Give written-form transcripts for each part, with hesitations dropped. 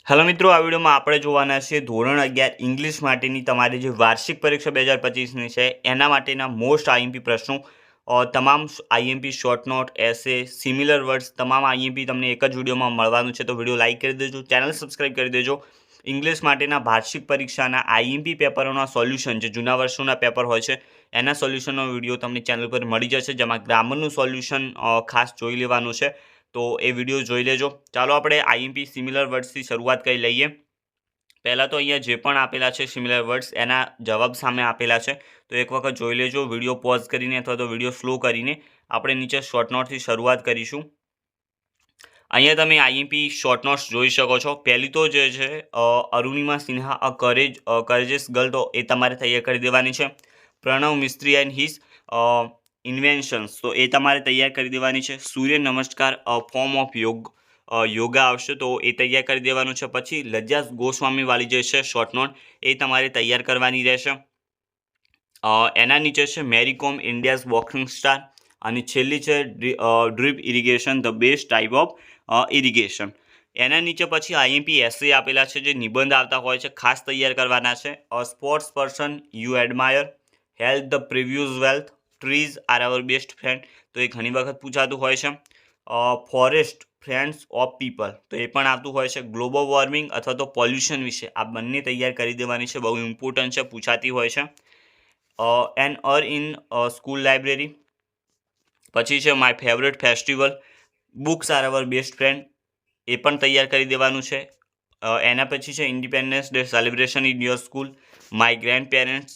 Hello મિત્રો, આ વિડીયોમાં આપણે જોવાના છે ધોરણ 11 ઇંગ્લિશ માટેની તમારી જે વાર્ષિક પરીક્ષા 2025ની છે એના માટેના મોસ્ટ આઈએમપી પ્રશ્નો, તમામ આઈએમપી શોર્ટ નોટ, એસે, સિમિલર વર્ડ્સ, તમામ આઈએમપી તમને એક જ વિડીયોમાં મળવાનું છે. તો વિડીયો લાઇક કરી દેજો, ચેનલ સબસ્ક્રાઇબ કરી દેજો. ઇંગ્લિશ માટેના વાર્ષિક પરીક્ષાના આઈએમપી પેપરોના સોલ્યુશન, જે જૂના વર્ષોના પેપર હોય છે એના સોલ્યુશનનો વિડીયો તમને ચેનલ પર મળી જશે, જેમાં ગ્રામરનું સોલ્યુશન ખાસ જોઈ લેવાનું છે. તો એ વિડીયો જોઈ લેજો. ચાલો આપણે આઈએમપી સિમિલર વર્ડ્સથી શરૂઆત કરી લઈએ. પહેલાં તો અહીંયા જે પણ આપેલા છે સિમિલર વર્ડ્સ, એના જવાબ સામે આપેલા છે. તો એક વખત જોઈ લેજો, વિડીયો પોઝ કરીને અથવા તો વિડીયો સ્લો કરીને. આપણે નીચે શોર્ટ નોટથી શરૂઆત કરીશું. અહીંયા તમે આઈએમપી શોર્ટ નોટ્સ જોઈ શકો છો. પહેલી તો જે છે અરુણિમા સિન્હા કરેજેસ ગર્લ, તો એ તમારે તૈયાર કરી દેવાની છે. પ્રણવ મિસ્ત્રી એન્ડ હિઝ ઇન્વેન્શન્સ, તો એ તમારે તૈયાર કરી દેવાની છે. સૂર્ય નમસ્કાર ફોર્મ ઓફ યોગા આવશે, તો એ તૈયાર કરી દેવાનું છે. પછી લજ્જા ગોસ્વામીવાળી જે છે શોર્ટ નોટ, એ તમારે તૈયાર કરવાની રહેશે. એના નીચે છે મેરી કોમ ઇન્ડિયાઝ બોક્સિંગ સ્ટાર, અને છેલ્લી છે drip irrigation the best type of irrigation. એના નીચે પછી આઈએમપી એસે આપેલા છે, જે નિબંધ આવતા હોય છે, ખાસ તૈયાર કરવાના છે. Sports person you admire, health the previews wealth, trees are our best friend, તો એ ઘણી વખત પૂછાતું હોય છે. ફોરેસ્ટ ફ્રેન્ડ્સ ઓફ પીપલ, તો એ પણ આવતું હોય છે. ગ્લોબલ વોર્મિંગ અથવા તો પોલ્યુશન વિશે આ બંને તૈયાર કરી દેવાની છે, બહુ ઇમ્પોર્ટન્ટ છે, પૂછાતી હોય છે. An in school library. પછી છે my favourite festival, books are our best friend, એ પણ તૈયાર કરી દેવાનું છે. એના પછી છે independence day celebration in your school, my grandparents,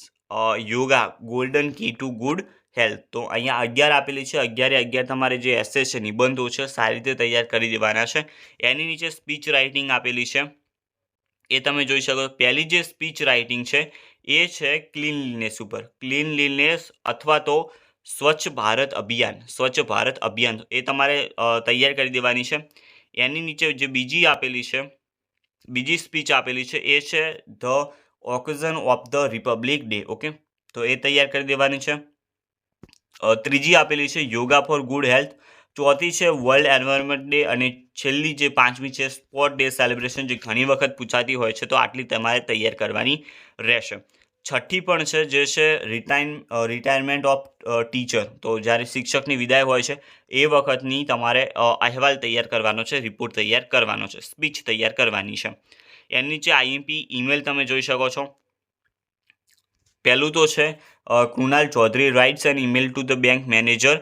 yoga golden key to good health. તો અહીંયા 11 આપેલી છે. 11 તમારે જે એસે છે, નિબંધો છે, સારી રીતે તૈયાર કરી દેવાના છે. એની નીચે સ્પીચ રાઇટિંગ આપેલી છે, એ તમે જોઈ શકો. પહેલી જે સ્પીચ રાઇટિંગ છે એ છે ક્લીનલીનેસ ઉપર. ક્લીનલીનેસ અથવા તો સ્વચ્છ ભારત અભિયાન, એ તમારે તૈયાર કરી દેવાની છે. એની નીચે જે બીજી સ્પીચ આપેલી છે એ છે the occasion of the Republic day. Okay, તો એ તૈયાર કરી દેવાની છે. ત્રીજી આપેલી છે યોગા ફોર ગુડ હેલ્થ. ચોથી છે વર્લ્ડ એન્વાયરમેન્ટ ડે, અને છેલ્લી જે પાંચમી છે સ્પોર્ટ ડે સેલિબ્રેશન, જે ઘણી વખત પૂછાતી હોય છે, તો આટલી તમારે તૈયાર કરવાની રહેશે. છઠ્ઠી પણ છે, જે છે રિટાયરમેન્ટ ઓફ ટીચર, તો જ્યારે શિક્ષકની વિદાય હોય છે એ વખતની તમારે અહેવાલ તૈયાર કરવાનો છે, રિપોર્ટ તૈયાર કરવાનો છે, સ્પીચ તૈયાર કરવાની છે. એની નીચે આઈએમપી ઈમેલ તમે જોઈ શકો છો. પહેલું તો છે Krunal Chaudhary writes an email to the bank manager.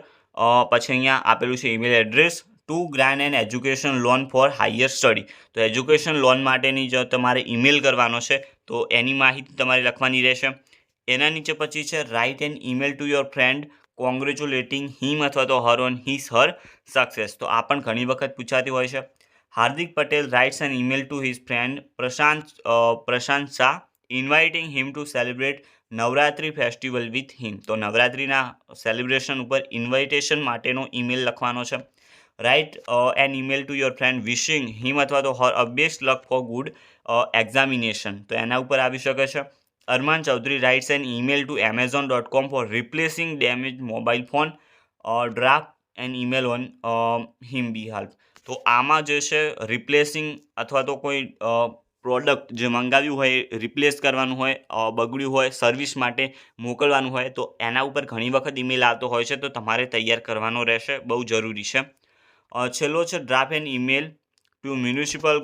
પછી અહીંયા આપેલું છે email address to grant an education loan for higher study. તો એજ્યુકેશન લોન માટેની જો તમારે ઈમેલ કરવાનો છે, તો એની માહિતી તમારે લખવાની રહેશે. એના નીચે પછી છે write an email to your friend congratulating him અથવા તો હર ઓન હર સક્સેસ, તો આ પણ ઘણી વખત પૂછાતી હોય છે. Hardik Patel writes an email to his friend Prashant Shah inviting him to celebrate Navratri festival with him. તો નવરાત્રિના સેલિબ્રેશન ઉપર ઇન્વાઇટેશન માટેનો ઈમેલ લખવાનો છે. Write an email to your friend wishing him અથવા તો her best luck for good examination, તો એના ઉપર આવી શકે છે. Armaan Chaudhary writes an email to amazon.com for replacing damage mobile phone, draft an email on હિમ બિહાલ્ફ. તો આમાં જે છે રિપ્લેસિંગ અથવા તો કોઈ પ્રોડક્ટ જે મંગાવ્યું હોય, રિપ્લેસ કરવાનું હોય, બગડ્યું હોય, સર્વિસ માટે મોકલવાનું હોય, તો એના ઉપર ઘણી વખત ઈમેલ આવતો હોય છે, તો તમારે તૈયાર કરવાનો રહેશે, બહુ જરૂરી છે. છેલ્લો છે draft an email to municipal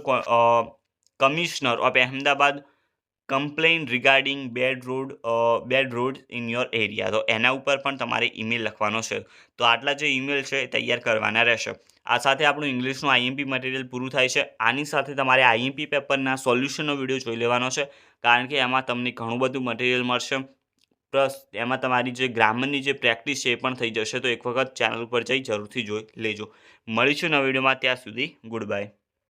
commissioner of Ahmedabad complain regarding bad road in your area. તો એના ઉપર પણ તમારે ઈમેલ લખવાનો છે. તો આટલા જે ઈમેલ છે એ તૈયાર કરવાના રહેશે. આ સાથે આપણું ઇંગ્લિશનું આઈએમપી મટીરિયલ પૂરું થાય છે. આની સાથે તમારે આઈએમપી પેપરના સોલ્યુશનનો વિડીયો જોઈ લેવાનો છે, કારણ કે એમાં તમને ઘણું બધું મટીરિયલ મળશે. પ્લસ એમાં તમારી જે ગ્રામરની જે પ્રેક્ટિસ છે એ પણ થઈ જશે. તો એક વખત ચેનલ ઉપર જઈ જરૂરથી જોઈ લેજો. મળીશું નવા વિડીયોમાં, ત્યાં સુધી ગુડ બાય.